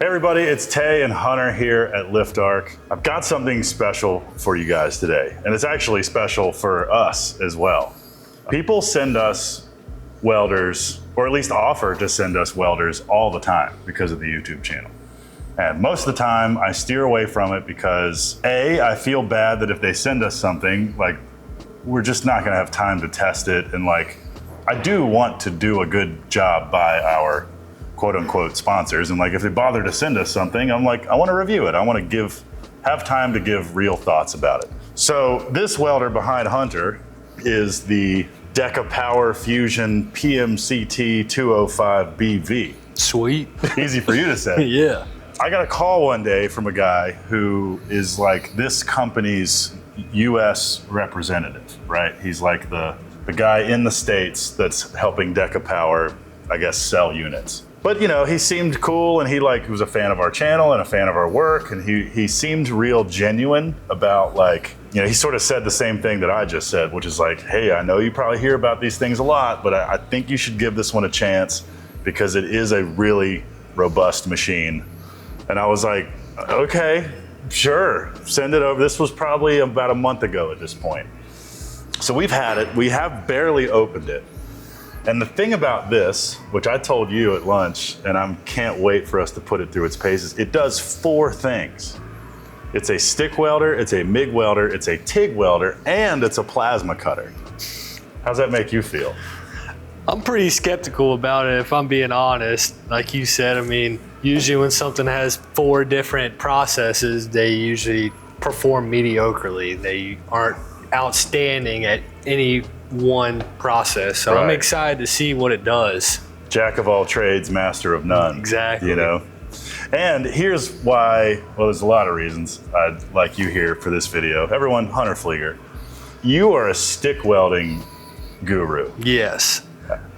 Hey everybody, it's Tay and Hunter here at LiftArc. I've got something special for you guys today, and it's actually special for us as well. People send us welders, or at least offer to send us welders all the time because of the YouTube channel. And most of the time I steer away from it because A, I feel bad that if they send us something, like we're just not gonna have time to test it. And like, I do want to do a good job by our quote unquote sponsors. And like, if they bother to send us something, I'm like, I wanna review it. I wanna have time to give real thoughts about it. So this welder behind Hunter is the Deca Power Fusion PMCT 205BV. Sweet. Easy for you to say. Yeah. I got a call one day from a guy who is like this company's US representative, right? He's like the guy in the States that's helping Deca Power, I guess, sell units. But you know, he seemed cool, and he was a fan of our channel and a fan of our work, and he seemed real genuine about, like, you know, he sort of said the same thing that I just said, which is like, hey, I know you probably hear about these things a lot, but I think you should give this one a chance because it is a really robust machine. And I was like, okay, sure, send it over. This was probably about a month ago at this point. So we've had it, we have barely opened it. And the thing about this, which I told you at lunch, and I can't wait for us to put it through its paces, it does 4 things. It's a stick welder, it's a MIG welder, it's a TIG welder, and it's a plasma cutter. How's that make you feel? I'm pretty skeptical about it, if I'm being honest. Like you said, I mean, usually when something has 4 different processes, they usually perform mediocrely. They aren't outstanding at any one process. So right. I'm excited to see what it does. Jack of all trades, master of none. Exactly. You know? And here's why, well, there's a lot of reasons I'd like you here for this video. Everyone, Hunter Flieger, you are a stick welding guru. Yes.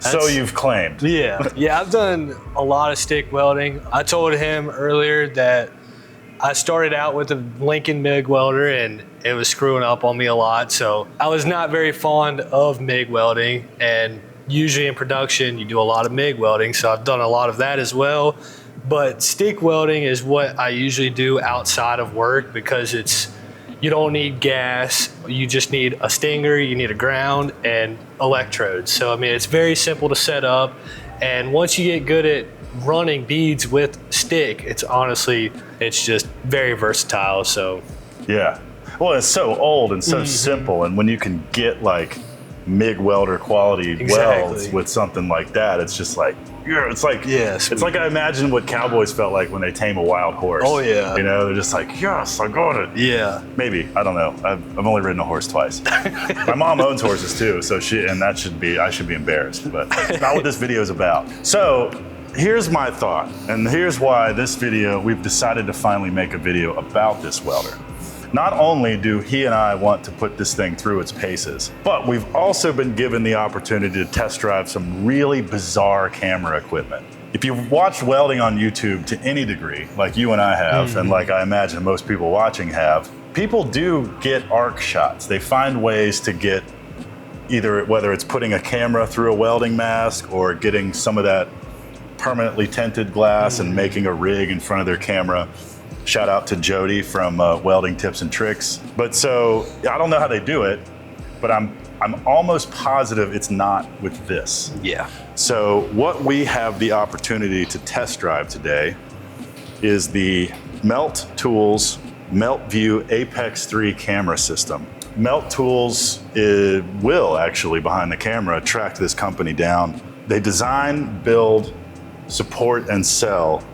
So you've claimed. Yeah, I've done a lot of stick welding. I told him earlier that I started out with a Lincoln MIG welder and it was screwing up on me a lot. So I was not very fond of MIG welding, and usually in production you do a lot of MIG welding. So I've done a lot of that as well. But stick welding is what I usually do outside of work because you don't need gas, you just need a stinger, you need a ground and electrodes. So I mean, it's very simple to set up. And once you get good at running beads with stick, it's just very versatile. So yeah, well, it's so old and so simple, and when you can get like MIG welder quality welds with something like that, it's just like, yeah, it's like, yes, it's like I imagine what cowboys felt like when they tame a wild horse. Oh yeah, you know, they're just like, yes, I got it. Yeah, maybe, I don't know. I've only ridden a horse twice. My mom owns horses too, so I should be embarrassed, but it's not what this video is about. So here's my thought, and here's why this video, we've decided to finally make a video about this welder. Not only do he and I want to put this thing through its paces, but we've also been given the opportunity to test drive some really bizarre camera equipment. If you've watched welding on YouTube to any degree, like you and I have, and like I imagine most people watching have, people do get arc shots. They find ways to get whether it's putting a camera through a welding mask or getting some of that permanently tinted glass and making a rig in front of their camera. Shout out to Jody from Welding Tips and Tricks. But so, I don't know how they do it, but I'm almost positive it's not with this. Yeah. So what we have the opportunity to test drive today is the Melt Tools MeltView Apex 3 camera system. Melt Tools will actually, behind the camera, track this company down. They design, build, support, and sell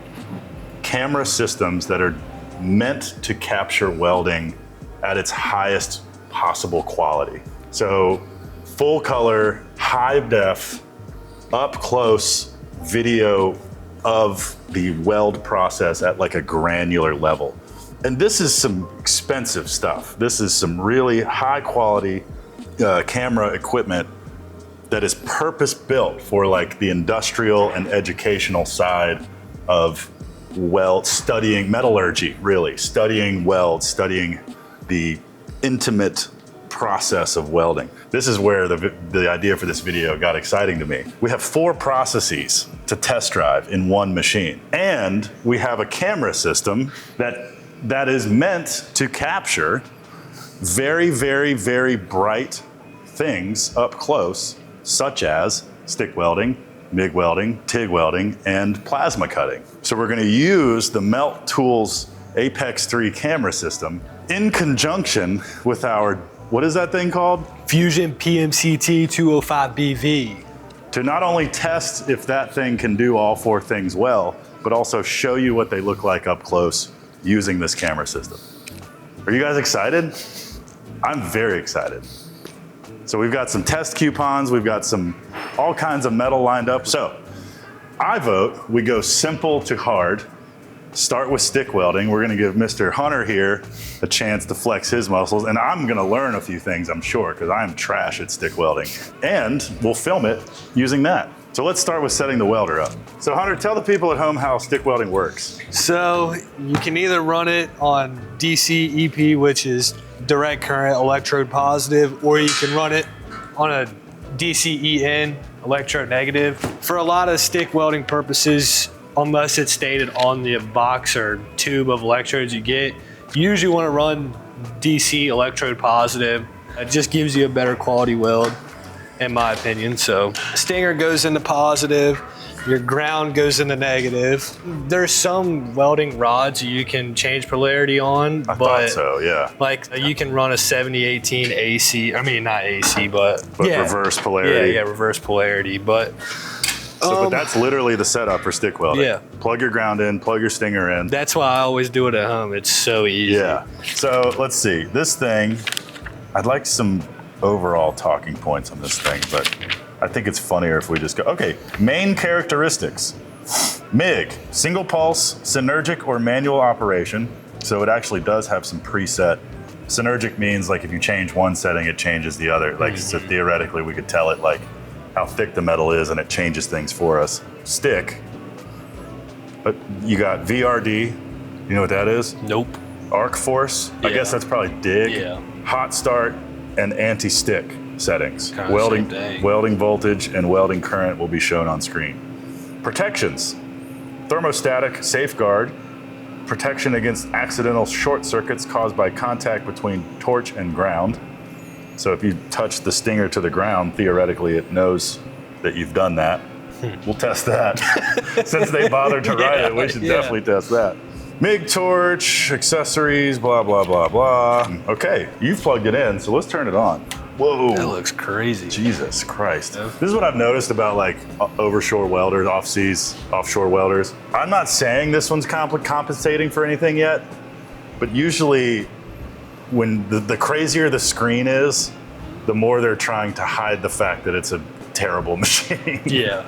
camera systems that are meant to capture welding at its highest possible quality. So full color, high def, up close video of the weld process at like a granular level. And this is some expensive stuff. This is some really high quality camera equipment that is purpose built for like the industrial and educational side of studying metallurgy, really, studying welds, studying the intimate process of welding. This is where the idea for this video got exciting to me. We have 4 processes to test drive in one machine. And we have a camera system that is meant to capture very, very, very bright things up close, such as stick welding, MIG welding, TIG welding, and plasma cutting. So we're gonna use the Melt Tools Apex 3 camera system in conjunction with our, what is that thing called? Fusion PMCT 205BV. To not only test if that thing can do all 4 things well, but also show you what they look like up close using this camera system. Are you guys excited? I'm very excited. So we've got some test coupons, we've got all kinds of metal lined up. So I vote we go simple to hard, start with stick welding. We're gonna give Mr. Hunter here a chance to flex his muscles, and I'm gonna learn a few things, I'm sure, because I'm trash at stick welding. And we'll film it using that. So let's start with setting the welder up. So Hunter, tell the people at home how stick welding works. So you can either run it on DC EP, which is direct current electrode positive, or you can run it on a DCEN, electrode negative. For a lot of stick welding purposes, unless it's stated on the box or tube of electrodes you get, you usually want to run DC electrode positive. It just gives you a better quality weld, in my opinion. So stinger goes into positive, your ground goes into negative. There's some welding rods you can change polarity on, I thought so, yeah. Like you can run a 7018 AC, I mean not AC, but yeah, reverse polarity. Yeah, reverse polarity, but but that's literally the setup for stick welding. Yeah. Plug your ground in, plug your stinger in. That's why I always do it at home. It's so easy. Yeah. So let's see. This thing, I'd like some overall talking points on this thing, but I think it's funnier if we just go, okay, main characteristics. MIG, single pulse, synergic or manual operation. So it actually does have some preset. Synergic means like if you change one setting, it changes the other. Like so theoretically we could tell it like how thick the metal is and it changes things for us. Stick, but you got VRD, you know what that is? Nope. Arc force, Yeah. I guess that's probably dig. Yeah. Hot start and anti-stick settings. Kinda Welding, same thing. welding voltage and welding current will be shown on screen. Protections, thermostatic safeguard, protection against accidental short circuits caused by contact between torch and ground. So if you touch the stinger to the ground, theoretically it knows that you've done that. We'll test that. Since they bothered to write it, we should definitely test that. MIG torch, accessories, blah, blah, blah, blah. Okay, you've plugged it in, so let's turn it on. Whoa. That looks crazy. Jesus Christ. This is what I've noticed about like overshore welders, off-seas, offshore welders. I'm not saying this one's compensating for anything yet, but usually when the crazier the screen is, the more they're trying to hide the fact that it's a terrible machine. Yeah.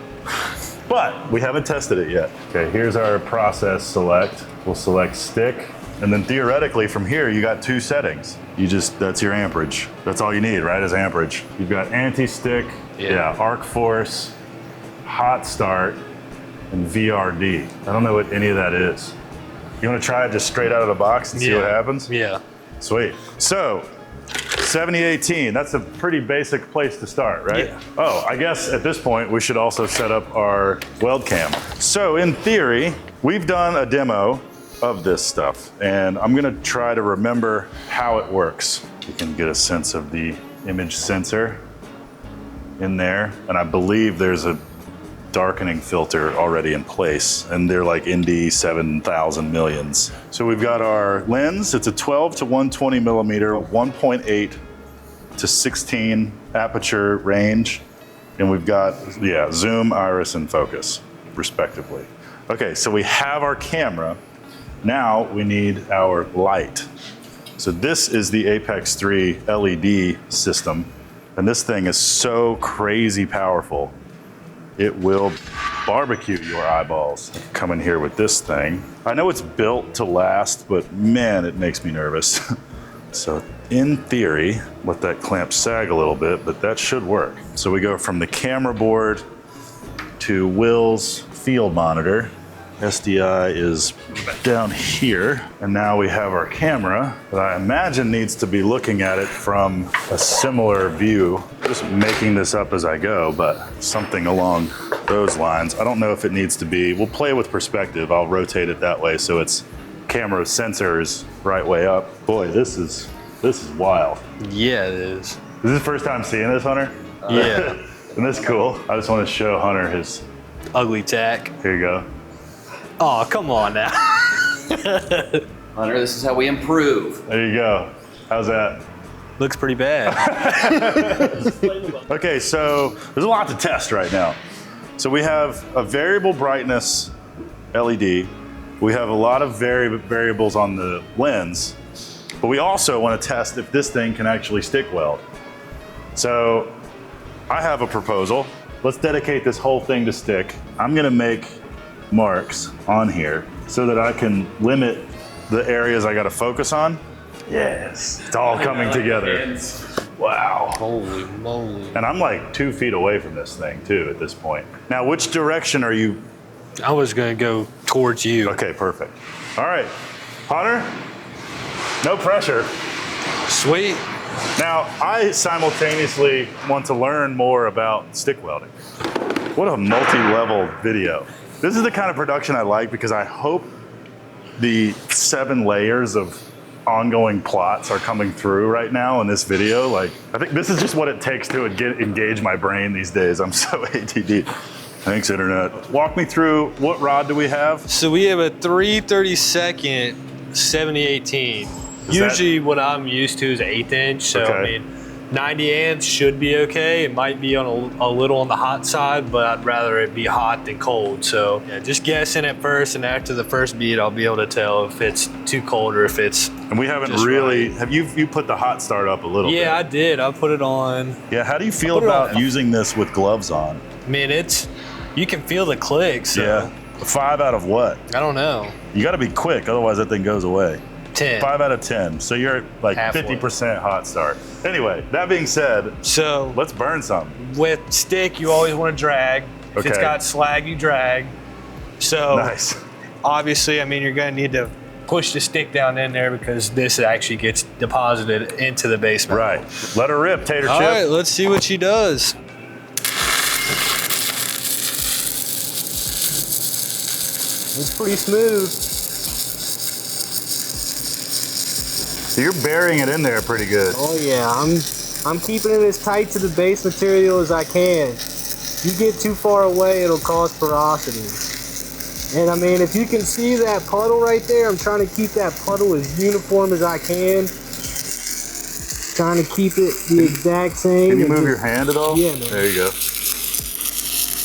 But we haven't tested it yet. Okay, here's our process select. We'll select stick. And then theoretically from here, you got 2 settings. That's your amperage. That's all you need, right, is amperage. You've got anti-stick, arc force, hot start, and VRD. I don't know what any of that is. You wanna try it just straight out of the box and see what happens? Yeah. Sweet. So, 7018, that's a pretty basic place to start, right? Yeah. Oh, I guess at this point, we should also set up our weld cam. So in theory, we've done a demo of this stuff, and I'm gonna try to remember how it works. You can get a sense of the image sensor in there, and I believe there's a darkening filter already in place, and they're like ND 7000 millions. So we've got our lens. It's a 12 to 120 millimeter, 1.8 to 16 aperture range, and we've got zoom, iris, and focus, respectively. Okay, so we have our camera. Now we need our light. So this is the Apex 3 LED system, and this thing is so crazy powerful. It will barbecue your eyeballs. Come in here with this thing. I know it's built to last, but man, it makes me nervous. So in theory, let that clamp sag a little bit, but that should work. So we go from the camera board to Will's field monitor, SDI is down here, and now we have our camera that I imagine needs to be looking at it from a similar view. Just making this up as I go, but something along those lines. I don't know if it needs to be, we'll play with perspective. I'll rotate it that way so it's camera sensors right way up. Boy, this is wild. Yeah, it is. Is this the first time seeing this, Hunter? Yeah. Isn't this cool? I just want to show Hunter his Ugly tack. Here you go. Oh, come on now. Hunter, this is how we improve. There you go. How's that? Looks pretty bad. Okay, so there's a lot to test right now. So we have a variable brightness LED. We have a lot of variables on the lens, but we also want to test if this thing can actually stick weld. So I have a proposal. Let's dedicate this whole thing to stick. I'm gonna make marks on here so that I can limit the areas I gotta focus on. Yes, it's all coming together. Wow. Holy moly. And I'm like 2 feet away from this thing too at this point. Now, which direction are you? I was gonna go towards you. Okay, perfect. All right, Hunter, no pressure. Sweet. Now, I simultaneously want to learn more about stick welding. What a multi-level video. This is the kind of production I like because I hope the 7 layers of ongoing plots are coming through right now in this video. Like, I think this is just what it takes to engage my brain these days. I'm so ADD. Thanks, internet. Walk me through, what rod do we have? So we have a 3/32 7018. Usually what I'm used to is 1/8 inch. So Okay. I mean, 90 amps should be okay. It might be on a little on the hot side, but I'd rather it be hot than cold. So yeah, just guessing at first, and after the first beat, I'll be able to tell if it's too cold or if it's. And we haven't just really, right. have you put the hot start up a little bit? Yeah, I did. I put it on. Yeah, how do you feel put it about on. using this with gloves on? I mean, you can feel the click. So Yeah, 5 out of what? I don't know. You gotta be quick, otherwise that thing goes away. 10. 5 out of 10. So you're at like Halfway. 50% hot start. Anyway, that being said, So let's burn some. with stick, you always want to drag. If it's Okay. got slag, you drag. So Nice. obviously, I mean, you're going to need to push the stick down in there because this actually gets deposited into the basement. Right. Let her rip, Tater All Chip. right, let's see what she does. It's pretty smooth. So you're burying it in there pretty good. Oh yeah, I'm keeping it as tight to the base material as I can. You get too far away, it'll cause porosity. And I mean, if you can see that puddle right there, I'm trying to keep that puddle as uniform as I can. Trying to keep it the exact same. Can you move your hand at all? Yeah, man. There you go.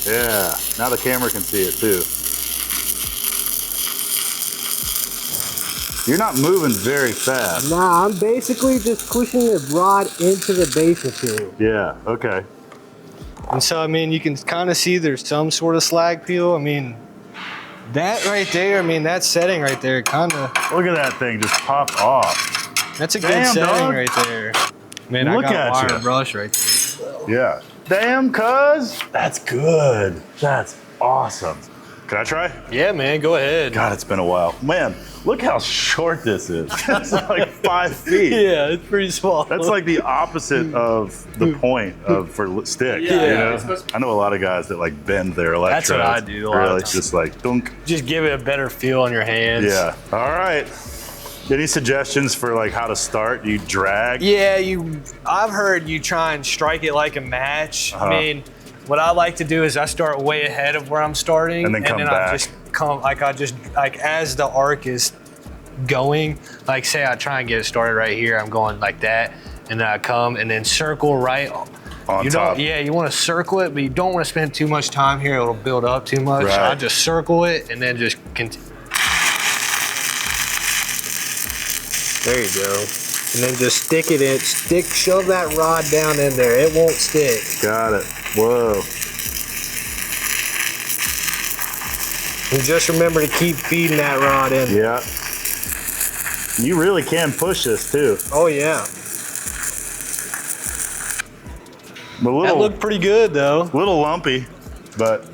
Yeah, now the camera can see it too. You're not moving very fast. Nah, I'm basically just pushing the rod into the base material. Yeah, okay. And so, I mean, you can kind of see there's some sort of slag peel. I mean, that right there, I mean, that setting right there kind of, Look at that thing just pop off. that's a good Damn, setting dog. right there. Man, Look I got at a wire you. brush right there. Yeah. Damn, cuz. That's good. That's awesome. Can I try? Yeah, man, go ahead. God, it's been a while. Man, look how short this is. It's like 5 feet. Yeah, it's pretty small. That's like the opposite of the point for stick. Yeah, you know? it's supposed to I know a lot of guys that like bend their electrodes. That's what I do a lot of Really, times. just like dunk. just give it a better feel on your hands. Yeah. All right. Any suggestions for like how to start? Do you drag? Yeah, I've heard you try and strike it like a match. Uh-huh. I mean, what I like to do is I start way ahead of where I'm starting, And then come back. I just come like as the arc is going. Like say I try and get it started right here, I'm going like that, and then I come and then circle right On you top. don't, yeah, you want to circle it, but you don't want to spend too much time here. It'll build up too much. So I Right. just circle it and then just continue. There you go. And then just stick it in. Shove that rod down in there. It won't stick. Got it. Whoa. And just remember to keep feeding that rod in. Yeah. You really can push this too. Oh yeah. A That little, looked pretty good though. little lumpy, but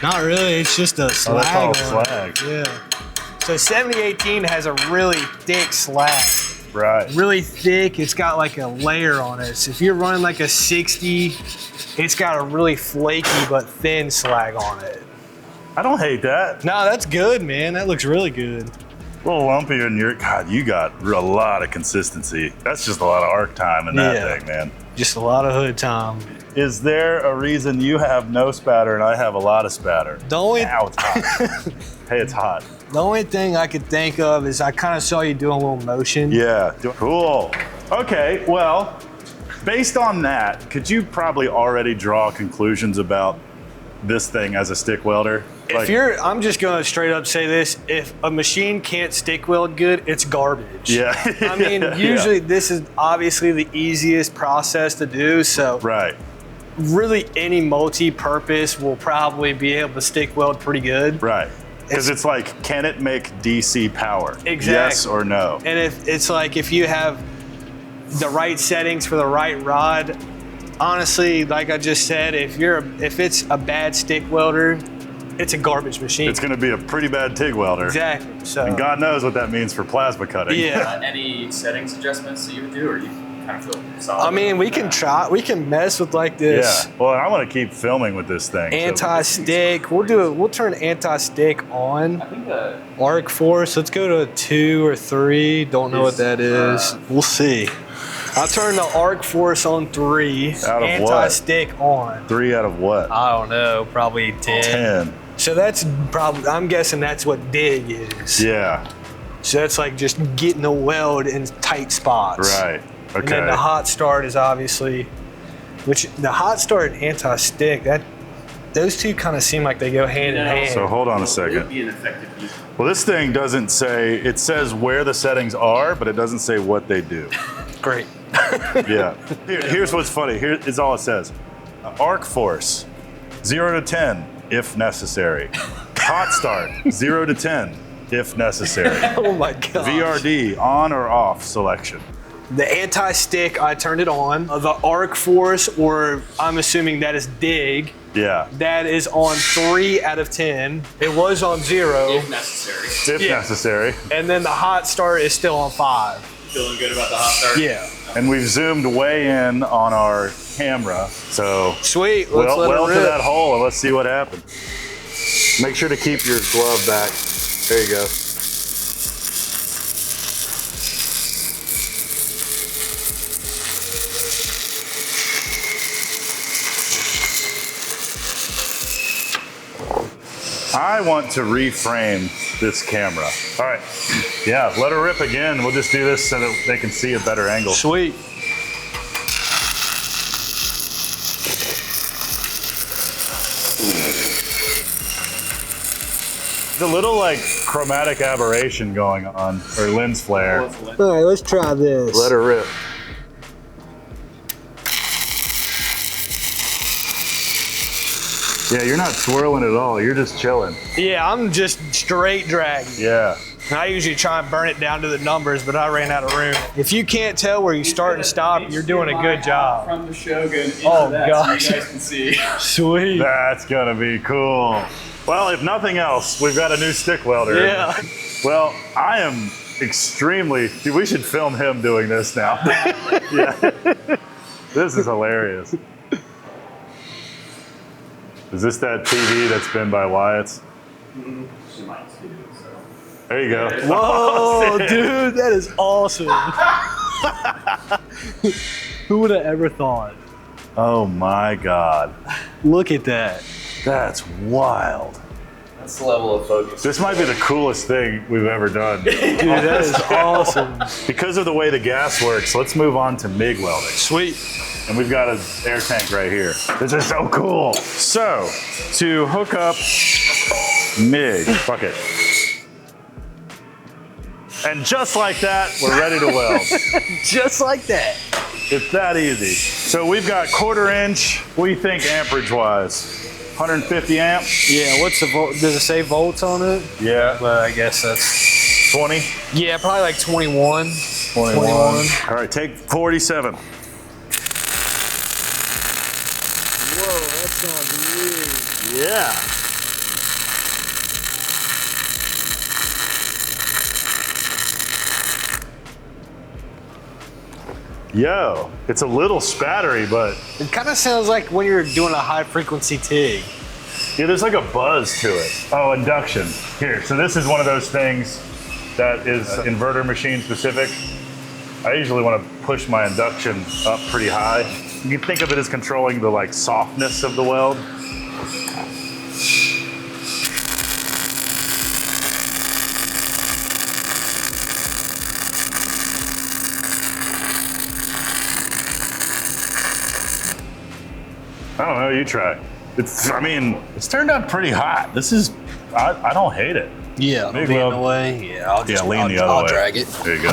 Not really, it's just a slag. Oh, that's all on slag. it. Yeah. So 7018 has a really thick slag. Right. Really thick, it's got like a layer on it. So if you're running like a 60, it's got a really flaky but thin slag on it. I don't hate that. No, that's good, man. That looks really good. A little lumpier in your, God, you got a lot of consistency. That's just a lot of arc time in that thing, man. Just a lot of hood time. Is there a reason you have no spatter and I have a lot of spatter? The only, Now it's hot. Hey, it's hot. the only thing I could think of is I kind of saw you doing a little motion. Yeah, cool. Okay, well, based on that, could you probably already draw conclusions about this thing as a stick welder? If you're, I'm just gonna straight up say this, if a machine can't stick weld good, it's garbage. Yeah. I mean, usually this is obviously the easiest process to do, so Right. really any multi-purpose will probably be able to stick weld pretty good. Right. Because it's like, can it make DC power? Exactly. Yes or no? And if it's like, if you have the right settings for the right rod, honestly, like I just said, if it's a bad stick welder, it's a garbage machine. It's going to be a pretty bad TIG welder. Exactly. So. And God knows what that means for plasma cutting. Yeah. Any settings adjustments that you would do, or you kind of feel solid? I mean, we can try. We can mess with like this. Yeah. Well, I want to keep filming with this thing. Anti-stick. We'll do it. We'll turn anti-stick on. I think Arc force. Let's go to 2 or 3. Don't know what that is. We'll see. I'll turn the arc force on 3. Out of what? Anti-stick on. 3 out of what? I don't know. Probably 10. 10. So that's probably. I'm guessing that's what dig is. Yeah. So that's like just getting the weld in tight spots. Right. Okay. And then the hot start is obviously, which the hot start and anti-stick, those two kind of seem like they go hand in hand. So hold on a would second. be an effective use. Well, this thing doesn't say, it says where the settings are, but it doesn't say what they do. Great. Yeah. Here's what's funny. Here is all it says. Arc force, 0 to 10 if necessary. Hot start, 0 to 10 if necessary. Oh my God. VRD, on or off selection. The anti-stick, I turned it on. The arc force, or I'm assuming that is dig, Yeah. that is on 3 out of 10. It was on 0. If necessary. If Yeah. necessary. And then the hot start is still on 5. Feeling good about the hot start? Yeah. And we've zoomed way in on our camera, so Sweet. Let's let weld it to rip. that hole and let's see what happens. Make sure to keep your glove back. There you go. I want to reframe this camera. All right, yeah, let her rip again. We'll just do this so that they can see a better angle. Sweet. There's a little like chromatic aberration going on, or lens flare. All right, let's try this. Let her rip. Yeah, you're not swirling at all. You're just chilling. Yeah, I'm just straight dragging. Yeah. I usually try and burn it down to the numbers, but I ran out of room. If you can't tell where you start and stop, you're doing a good job. From the Shogun into Oh, that, gosh. so you guys can see. Sweet. That's gonna be cool. Well, if nothing else, we've got a new stick welder. Yeah. Well, I am extremely, dude, we should film him doing this now. Yeah. This is hilarious. Is this that TV that's been by Wyatt's? She might too, so. There you go. Whoa, dude, that is awesome. Who would have ever thought? Oh my God. Look at that. That's wild. That's the level of focus. This might be the coolest thing we've ever done. Dude, that is awesome. Because of the way the gas works, let's move on to MIG welding. Sweet. And we've got an air tank right here. This is so cool. So, to hook up MIG, fuck it. And just like that, we're ready to weld. Just like that. It's that easy. So we've got 1/4 inch, what do you think amperage wise? 150 amp? Yeah, what's the volt? Does it say volts on it? Yeah. Well, I guess that's 20? Yeah, probably like 21. 21. All right, take 47. Whoa, that sounds weird. Yeah. Yo, it's a little spattery, but It kind of sounds like when you're doing a high frequency TIG. yeah, there's like a buzz to it. Oh, induction. Here, so this is one of those things that is inverter machine specific. I usually want to push my induction up pretty high. You can think of it as controlling the like softness of the weld. I don't know, you try. I mean, it's turned out pretty hot. This is, I don't hate it. Yeah, Big being weld. away. Yeah, I'll just lean the other I'll way. drag it. There you go.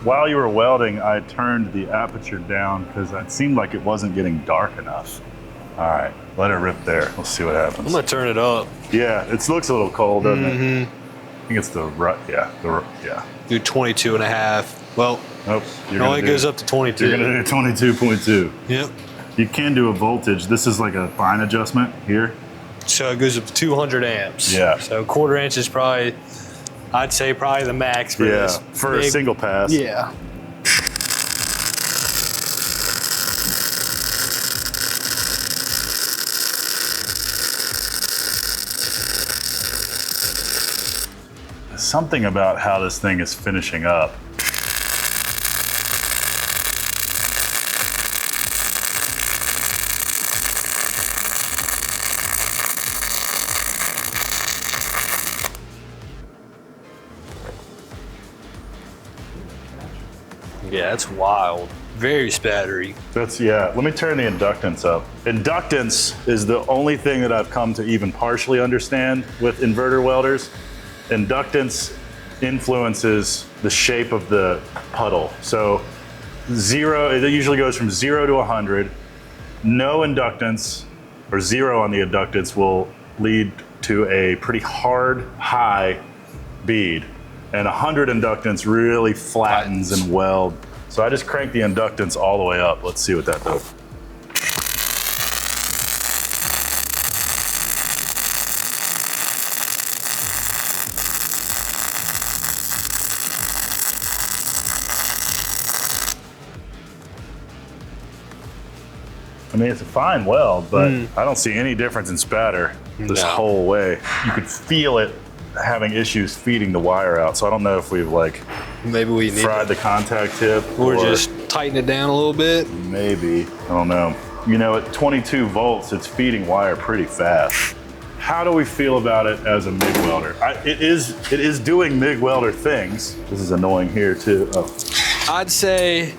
While you were welding, I turned the aperture down because it seemed like it wasn't getting dark enough. All right, let it rip there. We'll see what happens. I'm gonna turn it up. Yeah, it looks a little cold, doesn't it? I think it's the rut. Yeah, yeah. Do 22 and a half. Well, Nope. it only goes up to 22. You're gonna do 22.2. Yep. You can do a voltage. This is like a fine adjustment here. So it goes up to 200 amps. Yeah. So quarter inch is probably, I'd say probably the max for Yeah, this. for a big- single pass. Yeah. Something about how this thing is finishing up. Yeah, that's wild. Very spattery. That's, yeah, let me turn the inductance up. Inductance is the only thing that I've come to even partially understand with inverter welders. Inductance influences the shape of the puddle. So it usually goes from 0 to 100. No inductance, or 0 on the inductance, will lead to a pretty hard, high bead. And 100 inductance really flattens and weld. So I just cranked the inductance all the way up. Let's see what that does. I mean, it's a fine weld, but I don't see any difference in spatter this No. whole way. You could feel it having issues feeding the wire out. So I don't know if we've like Maybe we need fried the contact tip or just tighten it down a little bit. maybe, I don't know. You know, at 22 volts, it's feeding wire pretty fast. How do we feel about it as a MIG welder? It is doing MIG welder things. This is annoying here too. Oh. I'd say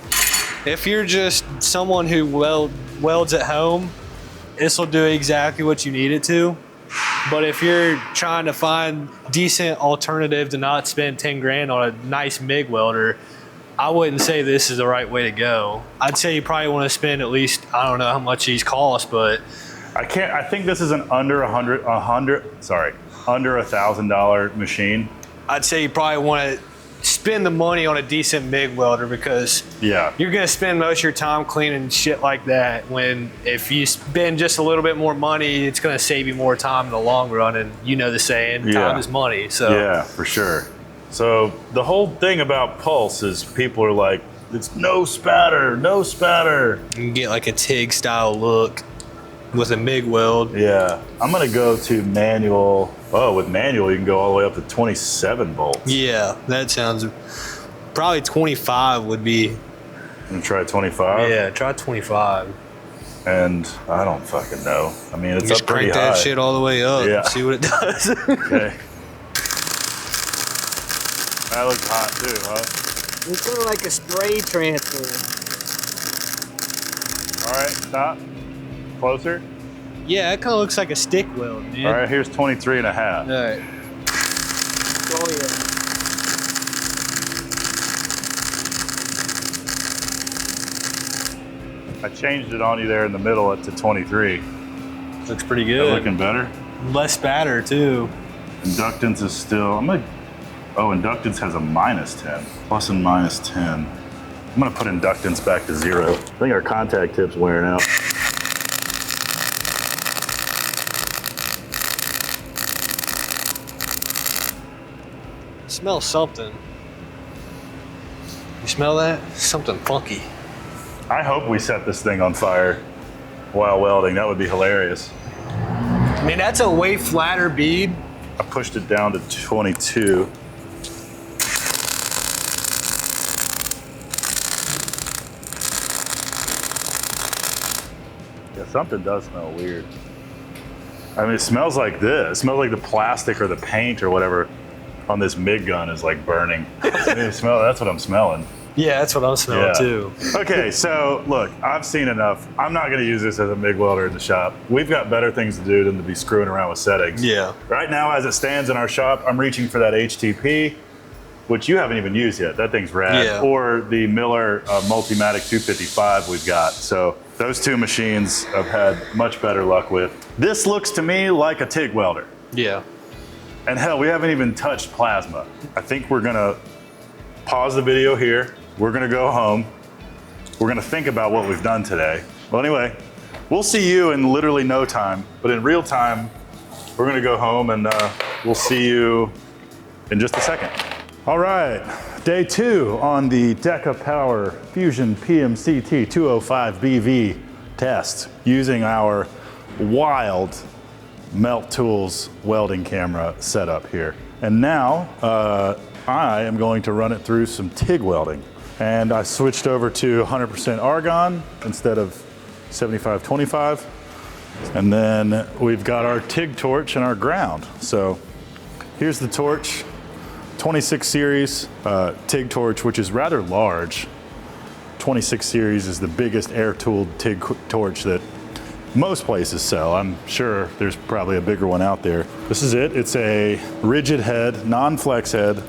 if you're just someone who welds at home, this will do exactly what you need it to. But if you're trying to find decent alternative to not spend 10 grand on a nice MIG welder, I wouldn't say this is the right way to go. I'd say you probably want to spend at least, I don't know how much these cost, but I think this is an under $1,000 machine. I'd say you probably want to spend the money on a decent MIG welder because Yeah. you're going to spend most of your time cleaning shit like that, when if you spend just a little bit more money, it's going to save you more time in the long run. And you know the saying, time is money. So Yeah, for sure. So the whole thing about pulse is people are like, it's no spatter, no spatter. you can get like a TIG style look with a MIG weld. Yeah, I'm gonna go to manual. Oh, with manual, you can go all the way up to 27 volts. Yeah, that sounds, probably 25 would be. I'm gonna try 25. Yeah, try 25. And I don't fucking know. I mean, it's Just up pretty crank high. that shit all the way up. Yeah. See what it does. Okay. That looks hot too, huh? It's kind of like a spray transfer. All right, stop. Closer. Yeah, it kind of looks like a stick weld, man. All right, here's 23 and a half. All right. Oh yeah. I changed it on you there in the middle to 23. Looks pretty That good. looking better? Less spatter too. Inductance is still, inductance has a -10, plus and -10. I'm gonna put inductance back to 0. I think our contact tip's wearing out. smells something. You smell that? Something funky. I hope we set this thing on fire while welding. That would be hilarious. I mean, that's a way flatter bead. I pushed it down to 22. Yeah, something does smell weird. I mean, it smells like this. It smells like the plastic or the paint or whatever on this MIG gun is like burning. That's what I'm smelling. Yeah, that's what I'm smelling too. Okay, so look, I've seen enough. I'm not gonna use this as a MIG welder in the shop. We've got better things to do than to be screwing around with settings. Yeah. Right now, as it stands in our shop, I'm reaching for that HTP, which you haven't even used yet. That thing's rad. Yeah. Or the Miller Multimatic 255 we've got. So those two machines I've had much better luck with. This looks to me like a TIG welder. Yeah. And hell, we haven't even touched plasma. I think we're gonna pause the video here. We're gonna go home. We're gonna think about what we've done today. Well, anyway, we'll see you in literally no time, but in real time, we're gonna go home and we'll see you in just a second. All right, day 2 on the Deca Power Fusion PMCT 205BV test using our wild Melt Tools welding camera setup here. And now I am going to run it through some TIG welding. And I switched over to 100% argon instead of 75-25. And then we've got our TIG torch and our ground. So here's the torch, 26 series TIG torch, which is rather large. 26 series is the biggest air-tooled TIG torch that most places sell. I'm sure there's probably a bigger one out there. This is it. It's a rigid head, non-flex head.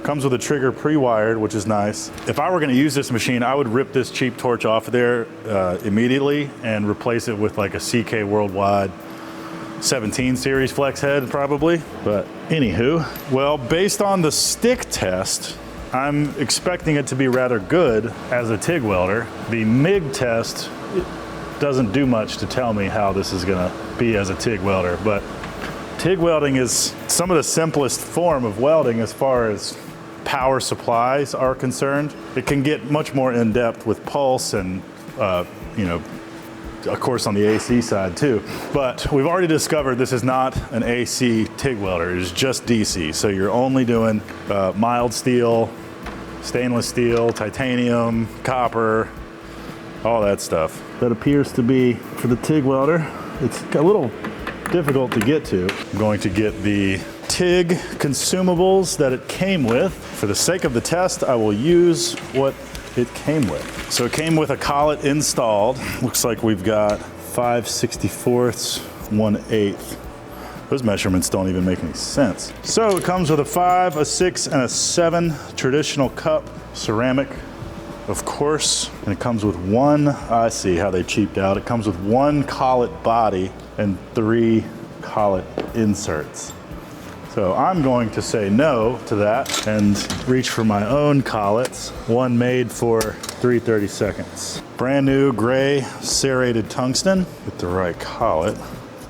Comes with a trigger pre-wired, which is nice. If I were gonna use this machine, I would rip this cheap torch off of there immediately and replace it with like a CK Worldwide 17 series flex head probably. But anywho, well, based on the stick test, I'm expecting it to be rather good as a TIG welder. The MIG test doesn't do much to tell me how this is gonna be as a TIG welder, but TIG welding is some of the simplest form of welding as far as power supplies are concerned. It can get much more in depth with pulse and, you know, of course on the AC side too. But we've already discovered this is not an AC TIG welder, it is just DC. So you're only doing mild steel, stainless steel, titanium, copper, all that stuff. That appears to be for the TIG welder. It's a little difficult to get to. I'm going to get the TIG consumables that it came with. For the sake of the test, I will use what it came with. So it came with a collet installed. Looks like we've got 5/64, 1/8. Those measurements don't even make any sense. So it comes with a 5, a 6, and a 7 traditional cup, ceramic, of course. And it comes with one, I see how they cheaped out. It comes with one collet body and 3 collet inserts. So I'm going to say no to that and reach for my own collets, one made for 3/32. Brand new gray serrated tungsten with the right collet.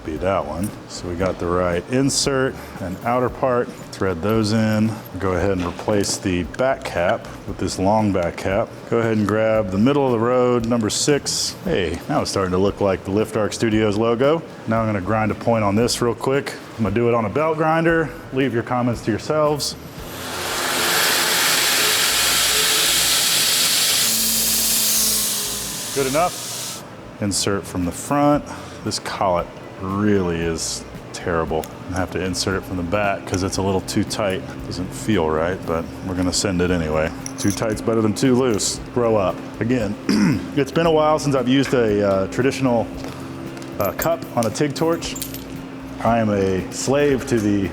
Be that one. So we got the right insert and outer part. Thread those in. Go ahead and replace the back cap with this long back cap. Go ahead and grab the middle of the road, number 6. Hey, now it's starting to look like the Lift Arc Studios logo. Now I'm gonna grind a point on this real quick. I'm gonna do it on a belt grinder. Leave your comments to yourselves. Good enough. Insert from the front. This collet really is terrible. I have to insert it from the back because it's a little too tight. Doesn't feel right, but we're gonna send it anyway. Too tight's better than too loose. Grow up. Again, it's been a while since I've used a traditional cup on a TIG torch. I am a slave to the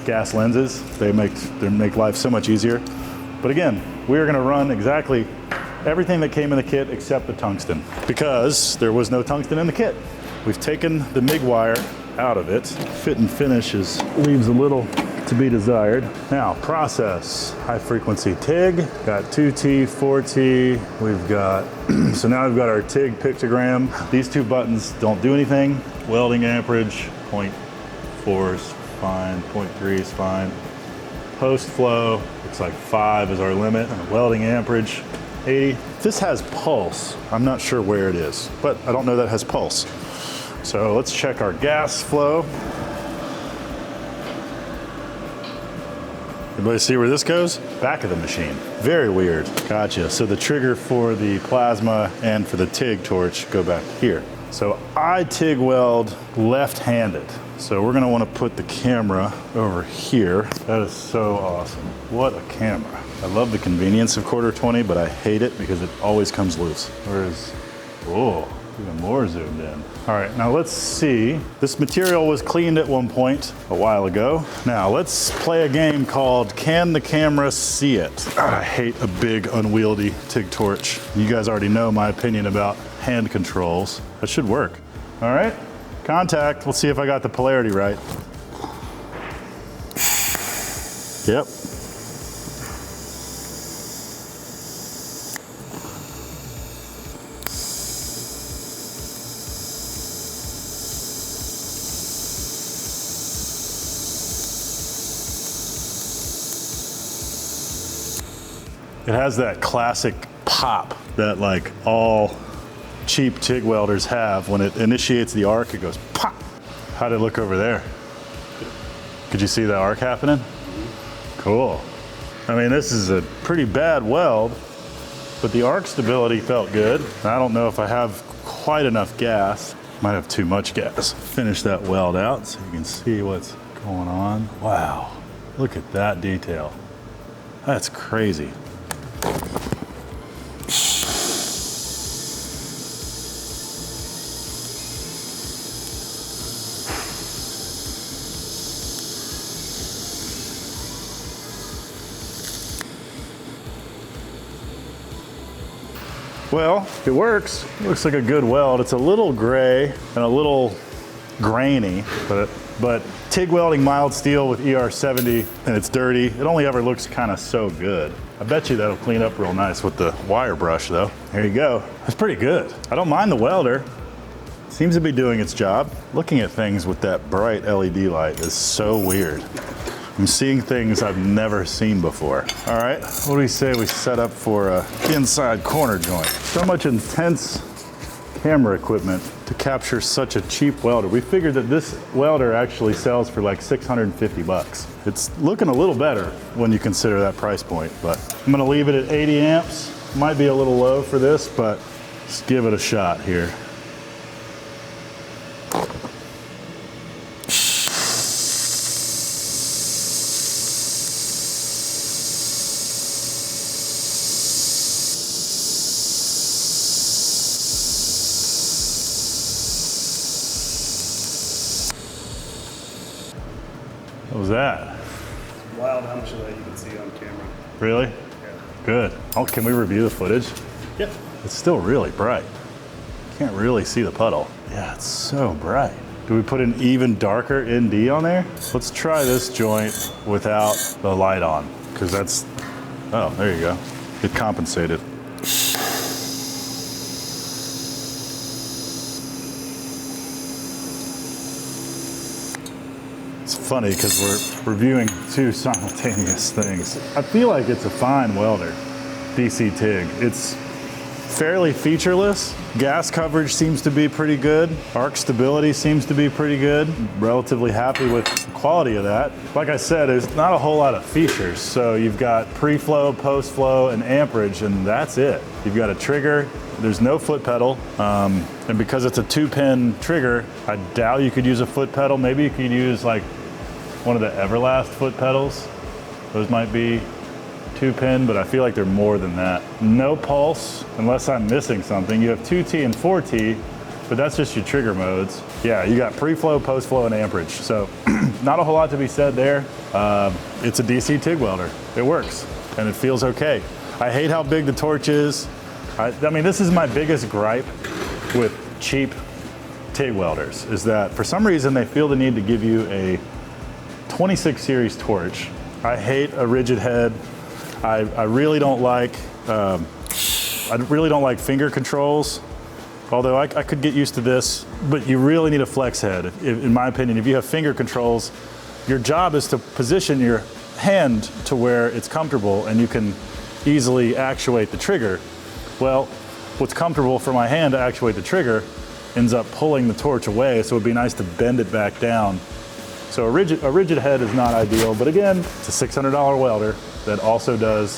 gas lenses. They make life so much easier. But again, we are gonna run exactly everything that came in the kit except the tungsten because there was no tungsten in the kit. We've taken the MIG wire out of it. Fit and finish leaves a little to be desired. Now, process. High frequency TIG. Got 2T, 4T. We've got, so now we've got our TIG pictogram. These 2 buttons don't do anything. Welding amperage, 0.4 is fine, 0.3 is fine. post flow, looks like 5 is our limit, and welding amperage, 80. This has pulse. I'm not sure where it is, but I don't know that it has pulse. So let's check our gas flow. Everybody see where this goes? Back of the machine. Very weird. Gotcha. So the trigger for the plasma and for the TIG torch go back here. So I TIG weld left-handed. So we're gonna wanna put the camera over here. That is so awesome. What a camera. I love the convenience of 1/4-20, but I hate it because it always comes loose. Whereas, whoa, even more zoomed in. All right, now let's see. This material was cleaned at one point a while ago. Now let's play a game called Can the Camera See It? I hate a big unwieldy TIG torch. You guys already know my opinion about hand controls. That should work. All right, contact. Let's see if I got the polarity right. Yep. It has that classic pop that like all cheap TIG welders have. When it initiates the arc, it goes pop. How'd it look over there? Could you see the arc happening? Cool. I mean, this is a pretty bad weld, but the arc stability felt good. I don't know if I have quite enough gas. Might have too much gas. Finish that weld out so you can see what's going on. Wow, look at that detail. That's crazy. Well, it works. It looks like a good weld. It's a little gray and a little grainy, but TIG welding mild steel with ER70 and it's dirty. It only ever looks kind of so good. I bet you that'll clean up real nice with the wire brush though. There you go. That's pretty good. I don't mind the welder. Seems to be doing its job. Looking at things with that bright LED light is so weird. I'm seeing things I've never seen before. All right, what do we say we set up for a inside corner joint? So much intense camera equipment to capture such a cheap welder. We figured that this welder actually sells for like 650 bucks. It's looking a little better when you consider that price point, but I'm gonna leave it at 80 amps. Might be a little low for this, but let's give it a shot here. What was that? It's wild how much of that you can see on camera. Really? Yeah. Good. Oh, can we review the footage? Yep. It's still really bright. Can't really see the puddle. Yeah, it's so bright. Do we put an even darker ND on there? Let's try this joint without the light on, because that's, oh, there you go. It compensated. It's funny because we're reviewing two simultaneous things. I feel like it's a fine welder, DC TIG. It's fairly featureless. Gas coverage seems to be pretty good. Arc stability seems to be pretty good. Relatively happy with the quality of that. Like I said, there's not a whole lot of features. So you've got pre-flow, post-flow, and amperage, and that's it. You've got a trigger. There's no foot pedal, and because it's a 2-pin trigger, I doubt you could use a foot pedal. Maybe you could use like one of the Everlast foot pedals. Those might be 2-pin, but I feel like they're more than that. No pulse, unless I'm missing something. You have 2T and 4T, but that's just your trigger modes. Yeah, you got pre-flow, post-flow, and amperage. So not a whole lot to be said there. It's a DC TIG welder. It works, and it feels okay. I hate how big the torch is. I mean, this is my biggest gripe with cheap TIG welders, is that for some reason they feel the need to give you a 26 series torch. I hate a rigid head. I really don't like finger controls, although I could get used to this, but you really need a flex head. In my opinion, if you have finger controls, your job is to position your hand to where it's comfortable and you can easily actuate the trigger. Well, what's comfortable for my hand to actuate the trigger ends up pulling the torch away, so it'd be nice to bend it back down. So a rigid head is not ideal, but again, it's a $600 welder that also does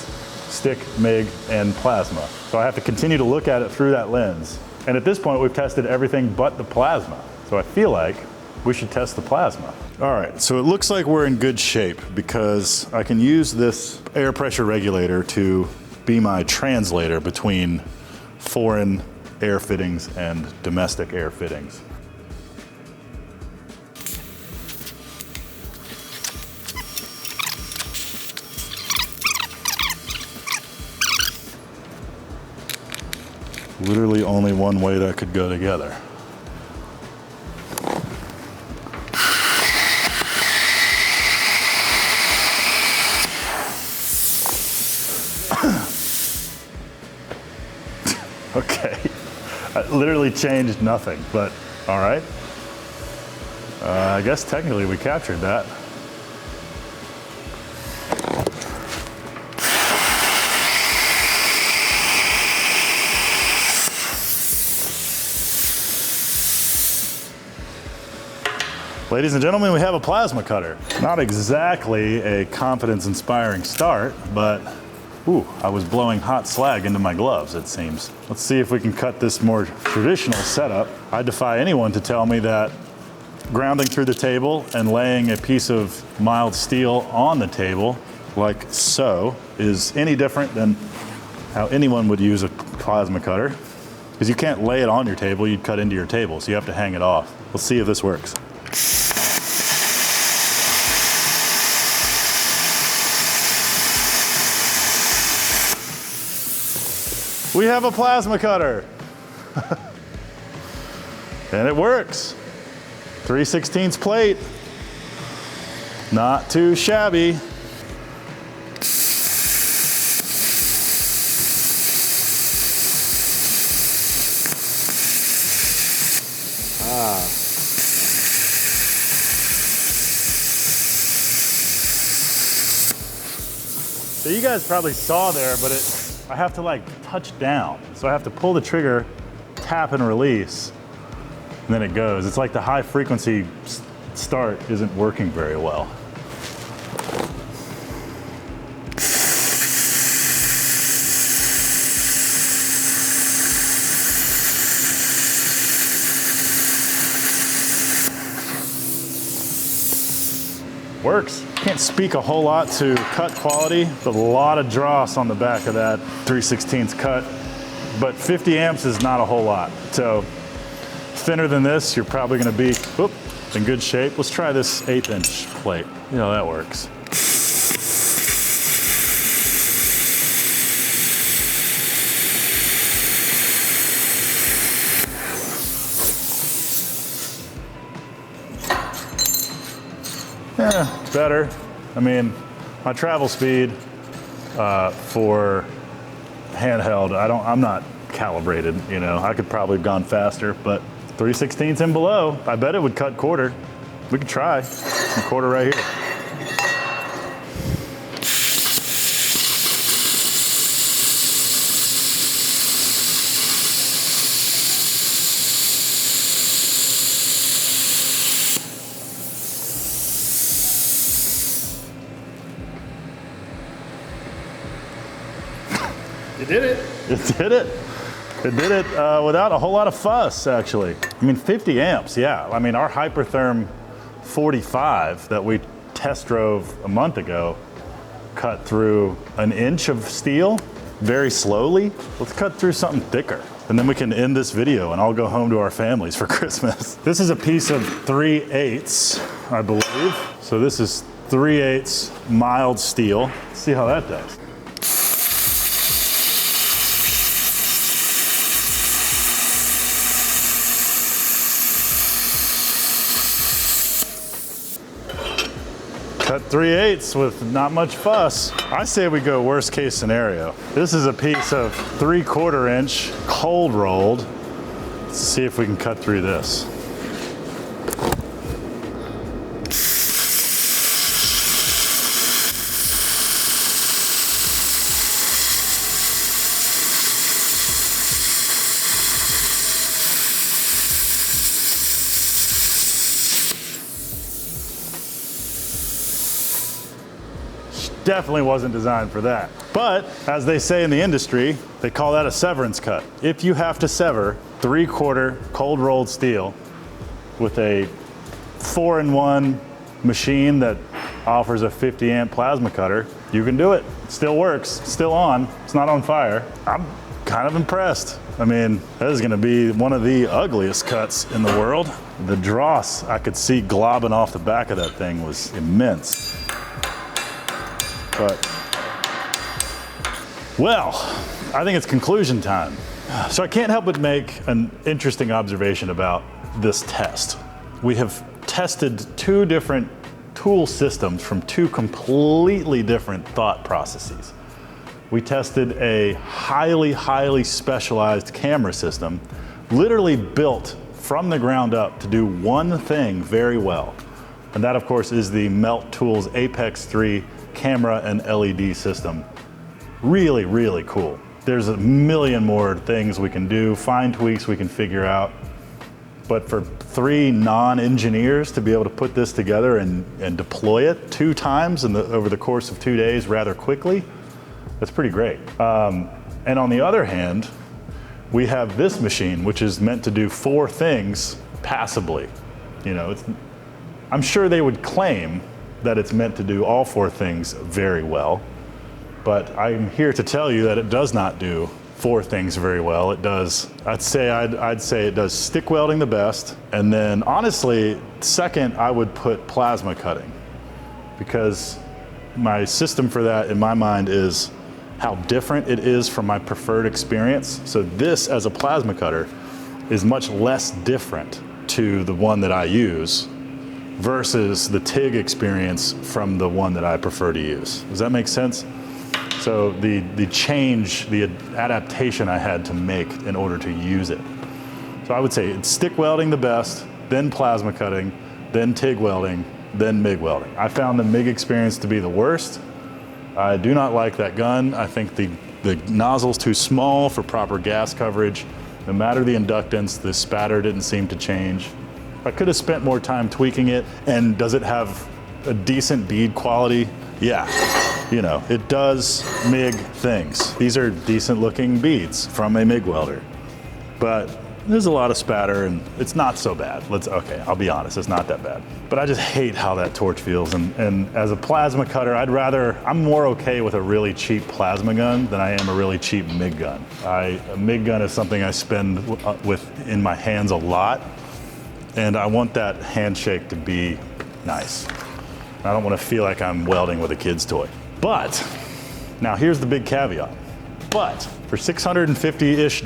stick, MIG, and plasma. So I have to continue to look at it through that lens. And at this point, we've tested everything but the plasma. So I feel like we should test the plasma. All right, so it looks like we're in good shape because I can use this air pressure regulator to be my translator between foreign air fittings and domestic air fittings. Literally only one way that could go together. Okay, I literally changed nothing, but all right. I guess technically we captured that. Ladies and gentlemen, we have a plasma cutter. Not exactly a confidence-inspiring start, but ooh, I was blowing hot slag into my gloves, it seems. Let's see if we can cut this more traditional setup. I defy anyone to tell me that grounding through the table and laying a piece of mild steel on the table, like so, is any different than how anyone would use a plasma cutter. Because you can't lay it on your table, you'd cut into your table, so you have to hang it off. Let's see if this works. We have a plasma cutter. And it works. 3/16 plate. Not too shabby. So you guys probably saw there, but I have to like touch down. So I have to pull the trigger, tap and release, and then it goes. It's like the high frequency start isn't working very well. Works. Can't speak a whole lot to cut quality, but a lot of dross on the back of that 3/16 cut. But 50 amps is not a whole lot. So thinner than this, you're probably gonna be in good shape. Let's try this 1/8" plate. You know, that works. Yeah, better. I mean, my travel speed for handheld, I'm not calibrated, you know. I could probably have gone faster, but 3/16 and below, I bet it would cut quarter. We could try. A quarter right here. You did it. It did it. It did it without a whole lot of fuss, actually. I mean, 50 amps, yeah. I mean, our Hypertherm 45 that we test drove a month ago cut through 1 inch of steel very slowly. Let's cut through something thicker. And then we can end this video and I'll go home to our families for Christmas. This is a piece of 3/8, I believe. So this is 3/8 mild steel. Let's see how that does. Cut 3/8 with not much fuss. I say we go worst case scenario. This is a piece of 3/4 inch cold rolled. Let's see if we can cut through this. definitely wasn't designed for that. But as they say in the industry, they call that a severance cut. If you have to sever 3/4 cold rolled steel with a 4-in-1 machine that offers a 50 amp plasma cutter, you can do it. It still works, still on, it's not on fire. I'm kind of impressed. I mean, that is gonna be one of the ugliest cuts in the world. The dross I could see globbing off the back of that thing was immense. But, well, I think it's conclusion time. So I can't help but make an interesting observation about this test. We have tested 2 different tool systems from 2 completely different thought processes. We tested a highly specialized camera system, literally built from the ground up to do one thing very well. And that, of course, is the Melt Tools Apex 3 camera and LED system. Really cool. There's a million more things we can do, fine tweaks we can figure out. But for 3 non-engineers to be able to put this together and deploy it 2 times over the course of 2 days rather quickly, that's pretty great. And on the other hand, we have this machine, which is meant to do 4 things passably. You know, I'm sure they would claim that it's meant to do all 4 things very well, but I'm here to tell you that it does not do 4 things very well. It does, I'd say it does stick welding the best, and then honestly, second I would put plasma cutting, because my system for that in my mind is how different it is from my preferred experience. So this as a plasma cutter is much less different to the one that I use versus the TIG experience from the one that I prefer to use. Does that make sense? So the change, the adaptation I had to make in order to use it. So I would say it's stick welding the best, then plasma cutting, then TIG welding, then MIG welding. I found the MIG experience to be the worst. I do not like that gun. I think the nozzle's too small for proper gas coverage. No matter the inductance, the spatter didn't seem to change. I could have spent more time tweaking it. And does it have a decent bead quality? Yeah, you know, it does MIG things. These are decent looking beads from a MIG welder. But there's a lot of spatter and it's not so bad. Okay, I'll be honest, it's not that bad. But I just hate how that torch feels. And as a plasma cutter, I'm more okay with a really cheap plasma gun than I am a really cheap MIG gun. A MIG gun is something I spend in my hands a lot. And I want that handshake to be nice. I don't want to feel like I'm welding with a kid's toy. But, now here's the big caveat. But for $650-ish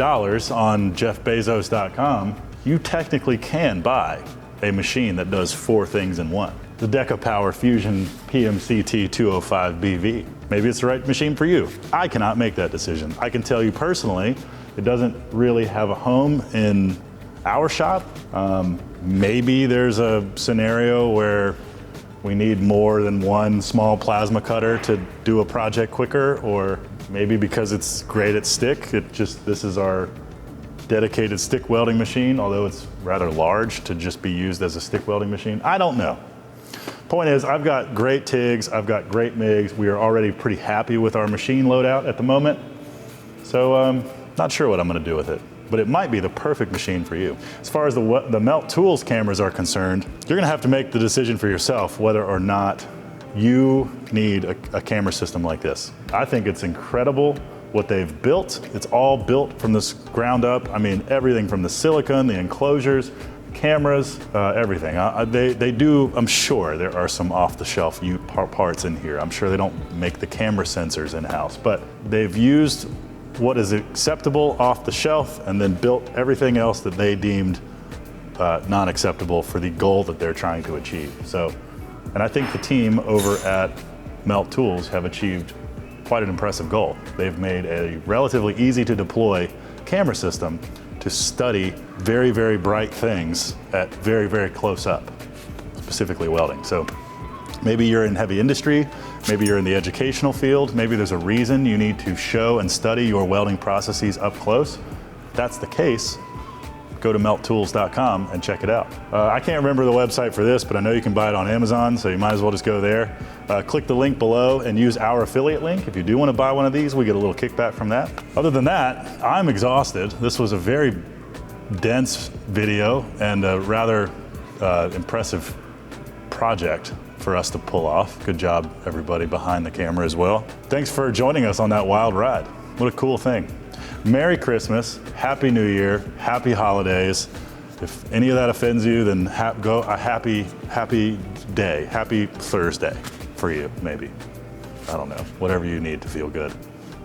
on jeffbezos.com, you technically can buy a machine that does 4 things in one. The DecaPower Fusion PMCT 205BV. Maybe it's the right machine for you. I cannot make that decision. I can tell you personally, it doesn't really have a home in our shop. Maybe there's a scenario where we need more than one small plasma cutter to do a project quicker, or maybe because it's great at stick, this is our dedicated stick welding machine, although it's rather large to just be used as a stick welding machine. I don't know. Point is, I've got great TIGs, I've got great MIGs. We are already pretty happy with our machine loadout at the moment. So not sure what I'm gonna do with it, but it might be the perfect machine for you. As far as the Melt Tools cameras are concerned, you're gonna have to make the decision for yourself whether or not you need a camera system like this. I think it's incredible what they've built. It's all built from this ground up. I mean, everything from the silicone, the enclosures, cameras, everything. They do, I'm sure there are some off-the-shelf parts in here. I'm sure they don't make the camera sensors in-house, but they've used what is acceptable off the shelf and then built everything else that they deemed non-acceptable for the goal that they're trying to achieve. So, and I think the team over at Melt Tools have achieved quite an impressive goal. They've made a relatively easy to deploy camera system to study very, very bright things at very, very close up, specifically welding. So maybe you're in heavy industry, maybe you're in the educational field, maybe there's a reason you need to show and study your welding processes up close. If that's the case, go to melttools.com and check it out. I can't remember the website for this, but I know you can buy it on Amazon, so you might as well just go there. Click the link below and use our affiliate link. If you do want to buy one of these, we get a little kickback from that. Other than that, I'm exhausted. This was a very dense video and a rather impressive project for us to pull off. Good job, everybody behind the camera as well. Thanks for joining us on that wild ride. What a cool thing. Merry Christmas, Happy New Year, Happy Holidays. If any of that offends you, then go a happy day, happy Thursday for you, maybe. I don't know, whatever you need to feel good.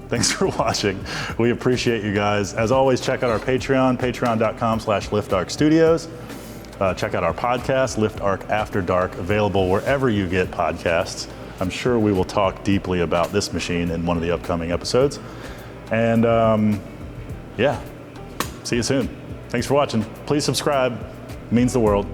Thanks for watching. We appreciate you guys. As always, check out our Patreon, patreon.com/LiftArcStudios. Check out our podcast, Lift Arc After Dark, available wherever you get podcasts. I'm sure we will talk deeply about this machine in one of the upcoming episodes. And yeah, see you soon. Thanks for watching. Please subscribe, it means the world.